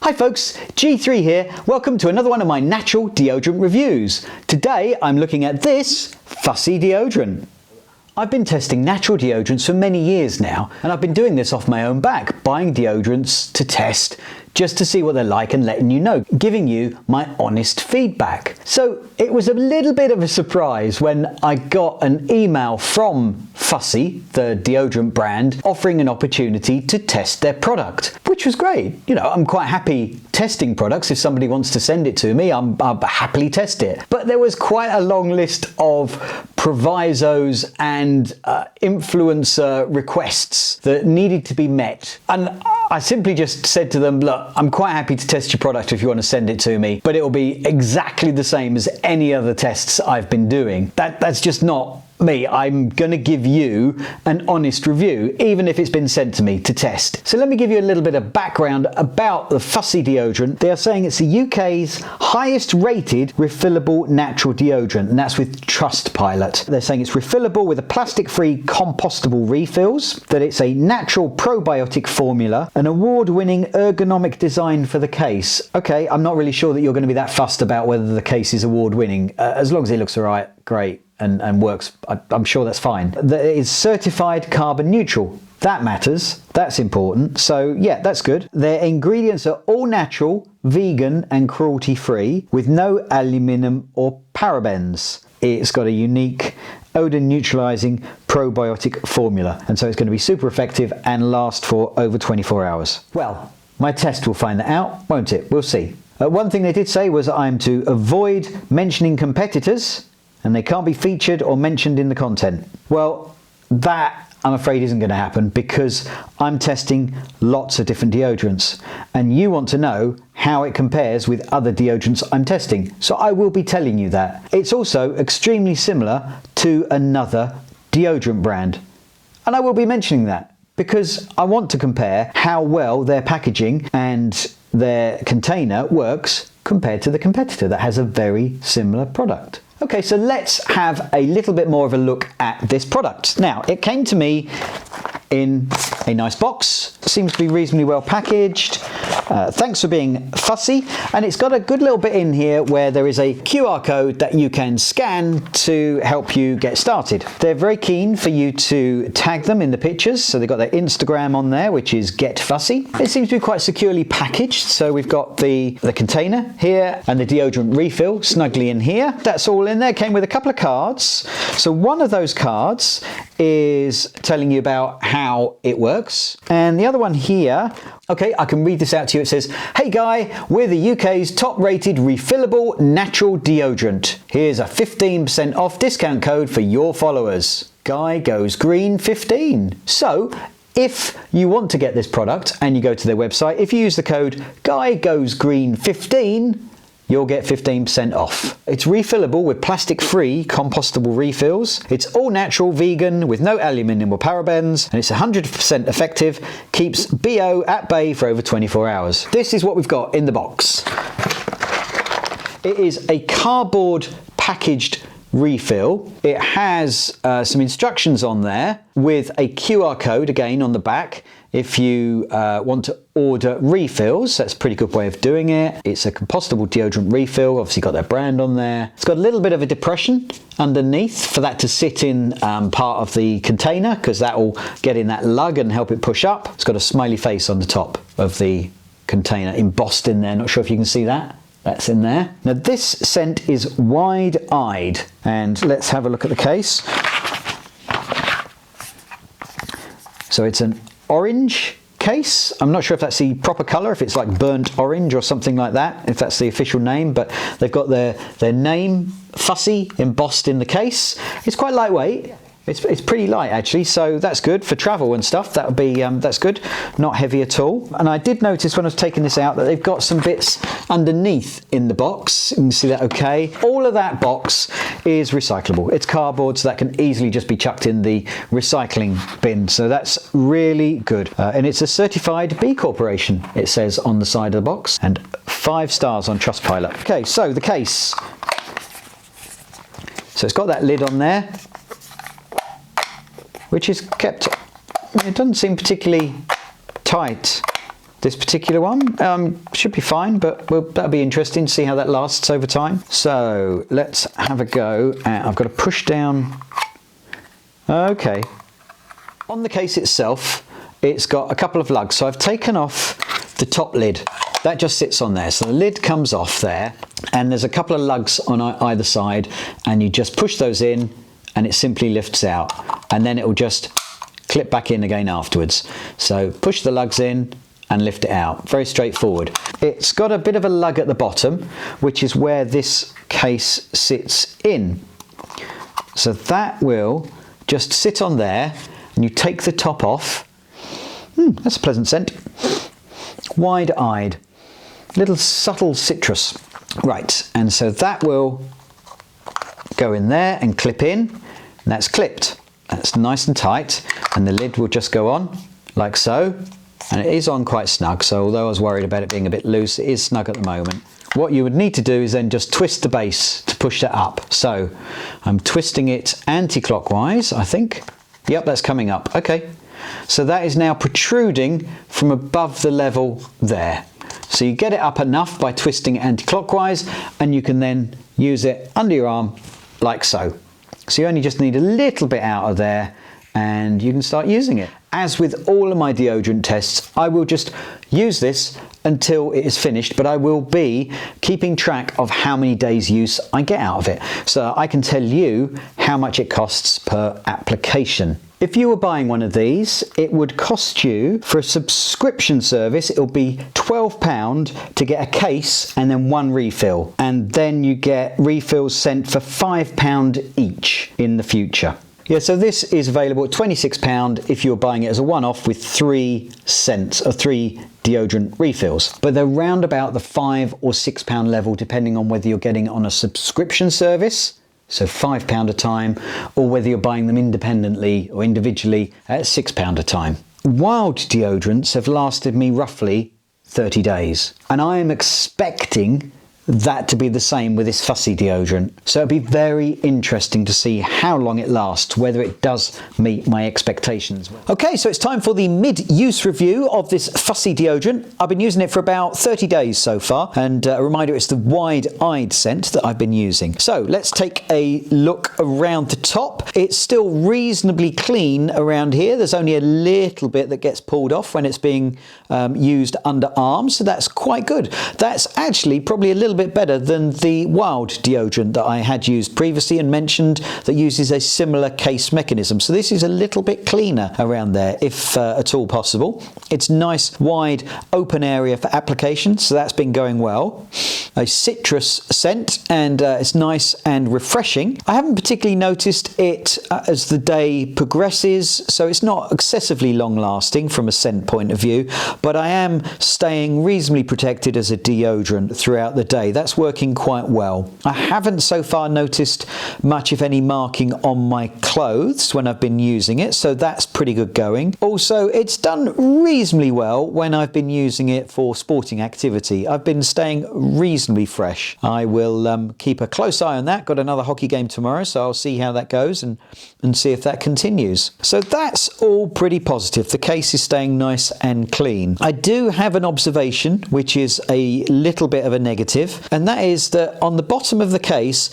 Hi folks, G3 here. Welcome to another one of my natural deodorant reviews. Today I'm looking at this Fussy Deodorant. I've been testing natural deodorants for many years now, and I've been doing this off my own back, buying deodorants to test just to see what they're like and letting you know, giving you my honest feedback. So it was a little bit of a surprise when I got an email from Fussy, the deodorant brand, offering an opportunity to test their product, which was great. You know, I'm quite happy testing products. If somebody wants to send it to me, I'll happily test it. But there was quite a long list of provisos and influencer requests that needed to be met. And I simply just said to them, look, I'm quite happy to test your product if you want to send it to me, but it will be exactly the same as any other tests I've been doing. That's just not me. I'm going to give you an honest review, even if it's been sent to me to test. So let me give you a little bit of background about the Fussy Deodorant. They are saying it's the UK's highest rated refillable natural deodorant, and that's with Trustpilot. They're saying it's refillable with a plastic-free compostable refills, that it's a natural probiotic formula, an award-winning ergonomic design for the case. Okay, I'm not really sure that you're going to be that fussed about whether the case is award-winning. As long as it looks all right, great. And works, I'm sure that's fine. That it is certified carbon neutral. That matters, that's important. So yeah, that's good. Their ingredients are all natural, vegan and cruelty free with no aluminium or parabens. It's got a unique odor neutralizing probiotic formula. And so it's going to be super effective and last for over 24 hours. Well, my test will find that out, won't it? We'll see. One thing they did say was I'm to avoid mentioning competitors, and they can't be featured or mentioned in the content. Well, that I'm afraid isn't going to happen because I'm testing lots of different deodorants and you want to know how it compares with other deodorants I'm testing. So I will be telling you that. It's also extremely similar to another deodorant brand. And I will be mentioning that because I want to compare how well their packaging and their container works compared to the competitor that has a very similar product. Okay, so let's have a little bit more of a look at this product. Now, it came to me in a nice box, seems to be reasonably well packaged. Thanks for being fussy. And it's got a good little bit in here where there is a QR code that you can scan to help you get started. They're very keen for you to tag them in the pictures. So they've got their Instagram on there, which is Get Fussy. It seems to be quite securely packaged. So we've got the container here and the deodorant refill snugly in here. That's all in there. Came with a couple of cards. So one of those cards is telling you about how it works. And the other one here, okay, I can read this out to you. It says, hey Guy, we're the UK's top rated refillable natural deodorant. Here's a 15% off discount code for your followers. Guy Goes Green 15. So if you want to get this product and you go to their website, if you use the code Guy Goes Green 15, you'll get 15% off. It's refillable with plastic-free compostable refills. It's all natural, vegan, with no aluminium or parabens, and it's 100% effective, keeps BO at bay for over 24 hours. This is what we've got in the box. It is a cardboard packaged refill. It has some instructions on there with a QR code again on the back if you want to order refills. That's a pretty good way of doing it. It's a compostable deodorant refill, obviously got their brand on there. It's got a little bit of a depression underneath for that to sit in part of the container because that will get in that lug and help it push up. It's got a smiley face on the top of the container embossed in there. Not sure if you can see that. That's in there. Now this scent is wide-eyed, and let's have a look at the case. So it's an orange case. I'm not sure if that's the proper colour, if it's like burnt orange or something like that, if that's the official name, but they've got their name, Fussy, embossed in the case. It's quite lightweight. It's pretty light actually, so that's good for travel and stuff. That would be that's good, not heavy at all. And I did notice when I was taking this out that they've got some bits underneath in the box. You can see that okay. All of that box is recyclable. It's cardboard, so that can easily just be chucked in the recycling bin. So that's really good. And it's a certified B Corporation, it says on the side of the box, and 5 stars on Trustpilot. Okay, so the case. So it's got that lid on there, which is kept, it doesn't seem particularly tight This particular one should be fine, but that'll be interesting to see how that lasts over time. So let's have a go. I've got to push down. Okay. On the case itself, it's got a couple of lugs. So I've taken off the top lid. That just sits on there. So the lid comes off there, and there's a couple of lugs on either side, and you just push those in and it simply lifts out, and then it will just clip back in again afterwards. So push the lugs in and lift it out. Very straightforward. It's got a bit of a lug at the bottom, which is where this case sits in. So that will just sit on there, and you take the top off. That's a pleasant scent. Wide-eyed, little subtle citrus. Right, and so that will go in there and clip in, and that's clipped. That's nice and tight, and the lid will just go on like so. And it is on quite snug, so although I was worried about it being a bit loose, it is snug at the moment. What you would need to do is then just twist the base to push that up. So I'm twisting it anti-clockwise, I think. Yep, that's coming up. Okay. So that is now protruding from above the level there. So you get it up enough by twisting it anti-clockwise, and you can then use it under your arm like so. So you only just need a little bit out of there, and you can start using it. As with all of my deodorant tests, I will just use this until it is finished, but I will be keeping track of how many days use I get out of it, so I can tell you how much it costs per application. If you were buying one of these, it would cost you, for a subscription service, it'll be £12 to get a case and then one refill, and then you get refills sent for £5 each in the future. Yeah, so this is available at £26 if you're buying it as a one-off with 3 cents or 3 deodorant refills. But they're round about the £5 or £6 level, depending on whether you're getting it on a subscription service, so £5 a time, or whether you're buying them independently or individually at £6 a time. Wild deodorants have lasted me roughly 30 days, and I am expecting that to be the same with this Fussy deodorant. So it'll be very interesting to see how long it lasts, whether it does meet my expectations. Okay, so it's time for the mid-use review of this Fussy deodorant. I've been using it for about 30 days so far, and a reminder, it's the wide-eyed scent that I've been using. So let's take a look around the top. It's still reasonably clean around here. There's only a little bit that gets pulled off when it's being used under arms, so that's quite good. That's actually probably a little bit better than the Wild deodorant that I had used previously and mentioned, that uses a similar case mechanism. So this is a little bit cleaner around there, if at all possible. It's nice wide open area for application, so that's been going well. A citrus scent, and it's nice and refreshing. I haven't particularly noticed it as the day progresses, so it's not excessively long lasting from a scent point of view, but I am staying reasonably protected as a deodorant throughout the day. That's working quite well. I haven't so far noticed much, if any, marking on my clothes when I've been using it, so that's pretty good going. Also, it's done reasonably well when I've been using it for sporting activity. I've been staying reasonably fresh. I will keep a close eye on that. Got another hockey game tomorrow, so I'll see how that goes and see if that continues. So that's all pretty positive. The case is staying nice and clean. I do have an observation, which is a little bit of a negative, and that is that on the bottom of the case,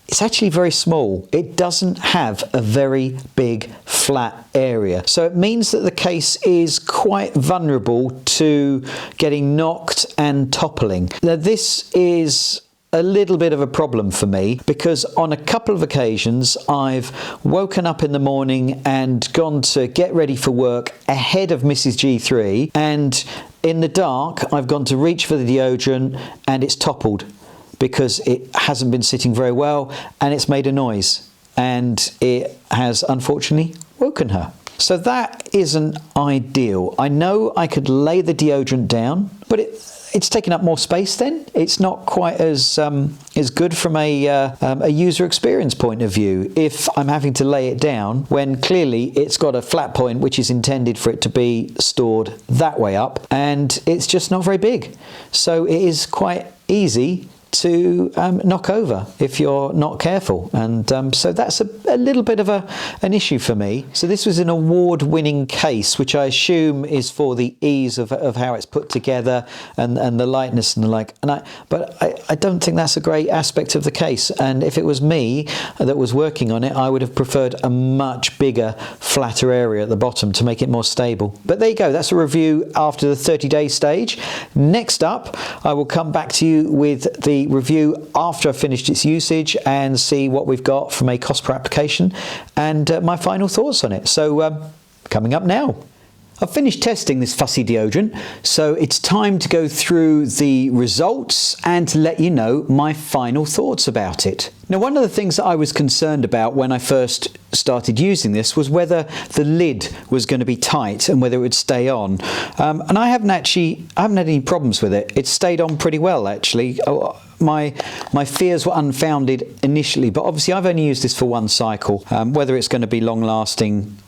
it's actually very small. It doesn't have a very big flat area. So it means that the case is quite vulnerable to getting knocked and toppling. Now this is a little bit of a problem for me, because on a couple of occasions I've woken up in the morning and gone to get ready for work ahead of Mrs. G3, and in the dark I've gone to reach for the deodorant and it's toppled because it hasn't been sitting very well, and it's made a noise, and it has unfortunately woken her. So that isn't ideal. I know I could lay the deodorant down, but it's taking up more space then. It's not quite as good from a user experience point of view if I'm having to lay it down when clearly it's got a flat point which is intended for it to be stored that way up, and it's just not very big. So it is quite easy to knock over if you're not careful, and so that's a little bit of an issue for me. So this was an award-winning case, which I assume is for the ease of how it's put together and the lightness and the like. But I don't think that's a great aspect of the case, and if it was me that was working on it, I would have preferred a much bigger, flatter area at the bottom to make it more stable. But there you go, that's a review after the 30-day stage. Next up, I will come back to you with the review after I've finished its usage and see what we've got from a cost per application and my final thoughts on it. So coming up now. I've finished testing this Fussy deodorant, so it's time to go through the results and to let you know my final thoughts about it. Now, one of the things that I was concerned about when I first started using this was whether the lid was going to be tight and whether it would stay on. And I haven't had any problems with it. It's stayed on pretty well, actually. My fears were unfounded initially, but obviously I've only used this for one cycle. Whether it's going to be long lasting,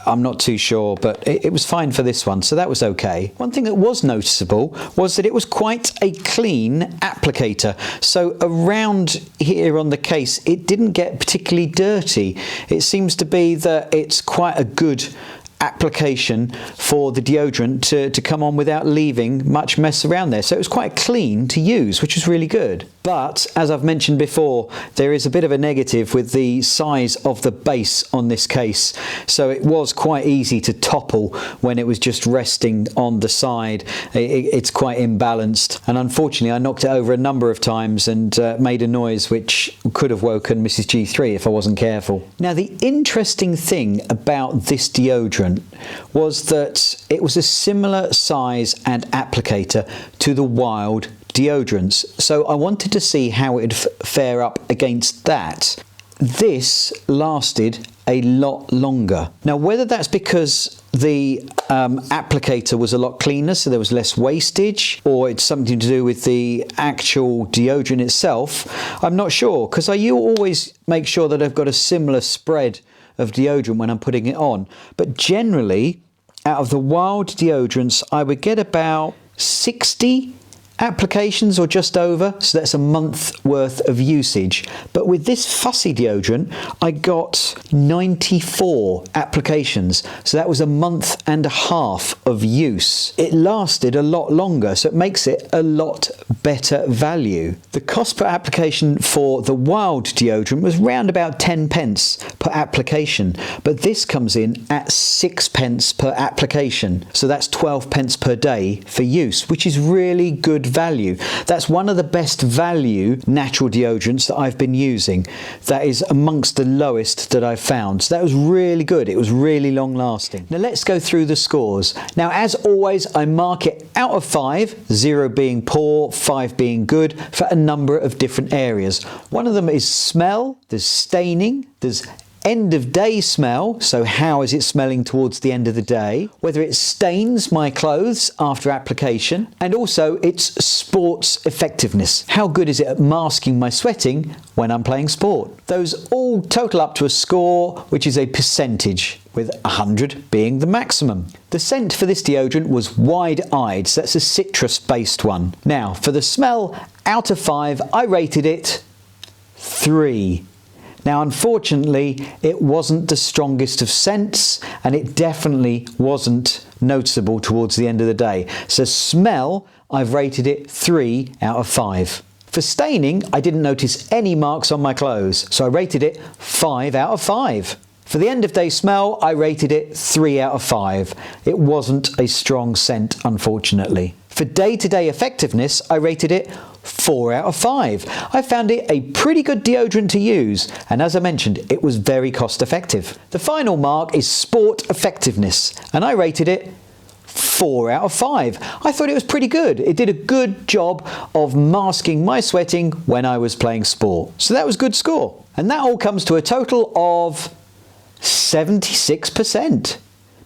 I'm not too sure, but it was fine for this one, so that was okay. One thing that was noticeable was that it was quite a clean applicator. So around here on the case, it didn't get particularly dirty. It seems to be that it's quite a good application for the deodorant to come on without leaving much mess around there. So it was quite clean to use, which was really good. But as I've mentioned before, there is a bit of a negative with the size of the base on this case. So it was quite easy to topple when it was just resting on the side. It's quite imbalanced. And unfortunately, I knocked it over a number of times and made a noise which could have woken Mrs. G3 if I wasn't careful. Now, the interesting thing about this deodorant was that it was a similar size and applicator to the Wild deodorants. So I wanted to see how it would fare up against that. This lasted a lot longer. Now, whether that's because the applicator was a lot cleaner, so there was less wastage, or it's something to do with the actual deodorant itself, I'm not sure, because I always make sure that I've got a similar spread of deodorant when I'm putting it on. But generally, out of the Wild deodorants, I would get about 60 applications or just over, so that's a month worth of usage. But with this Fussy deodorant, I got 94 applications, so that was a month and a half of use. It lasted a lot longer, so it makes it a lot better value. The cost per application for the Wild deodorant was round about 10 pence per application, but this comes in at 6 pence per application, so that's 12 pence per day for use, which is really good value. That's one of the best value natural deodorants that I've been using. That is amongst the lowest that I've found. So that was really good. It was really long lasting. Now let's go through the scores. Now, as always, I mark it out of 5, 0 being poor, 5 being good, for a number of different areas. One of them is smell, there's staining, there's end of day smell, so how is it smelling towards the end of the day, whether it stains my clothes after application, and also its sports effectiveness. How good is it at masking my sweating when I'm playing sport? Those all total up to a score, which is a percentage, with 100 being the maximum. The scent for this deodorant was wide-eyed, so that's a citrus-based one. Now, for the smell, out of 5, I rated it 3. Now, unfortunately, it wasn't the strongest of scents, and it definitely wasn't noticeable towards the end of the day. So smell, I've rated it 3 out of 5. For staining, I didn't notice any marks on my clothes, so I rated it 5 out of 5. For the end of day smell, I rated it 3 out of 5. It wasn't a strong scent, unfortunately. For day-to-day effectiveness, I rated it 4 out of 5. I found it a pretty good deodorant to use, and as I mentioned, it was very cost effective. The final mark is sport effectiveness, and I rated it 4 out of 5. I thought it was pretty good. It did a good job of masking my sweating when I was playing sport. So that was a good score. And that all comes to a total of 76%.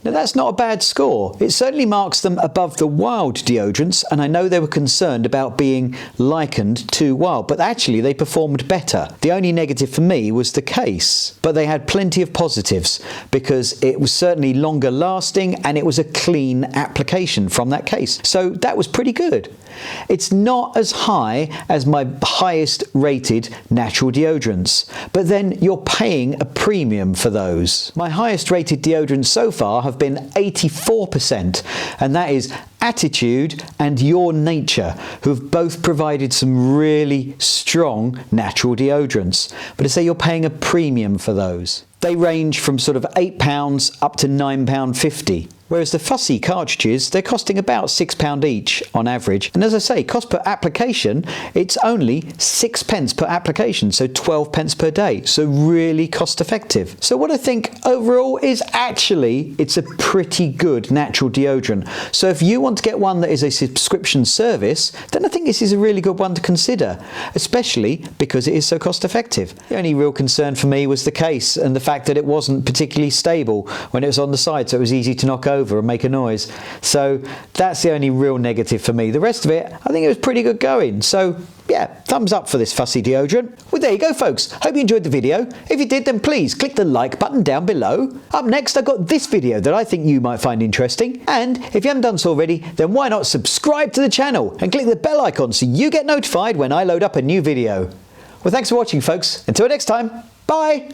Now, that's not a bad score. It certainly marks them above the Wild deodorants, and I know they were concerned about being likened to Wild, but actually they performed better. The only negative for me was the case, but they had plenty of positives because it was certainly longer lasting and it was a clean application from that case. So that was pretty good. It's not as high as my highest rated natural deodorants, but then you're paying a premium for those. My highest rated deodorants so far have been 84%, and that is Attitude and Your Nature, who have both provided some really strong natural deodorants. But I say you're paying a premium for those. They range from sort of £8 up to £9.50. Whereas the Fussy cartridges, they're costing about £6 each on average. And as I say, cost per application, it's only 6p per application, so 12p per day. So really cost effective. So what I think overall is actually, it's a pretty good natural deodorant. So if you want to get one that is a subscription service, then I think this is a really good one to consider, especially because it is so cost effective. The only real concern for me was the case and the fact that it wasn't particularly stable when it was on the side, so it was easy to knock over and make a noise. So that's the only real negative for me. The rest of it, I think it was pretty good going. So yeah, thumbs up for this Fussy deodorant. Well, there you go, folks. Hope you enjoyed the video. If you did, then please click the like button down below. Up next, I've got this video that I think you might find interesting. And if you haven't done so already, then why not subscribe to the channel and click the bell icon so you get notified when I load up a new video. Well, thanks for watching, folks. Until next time, bye.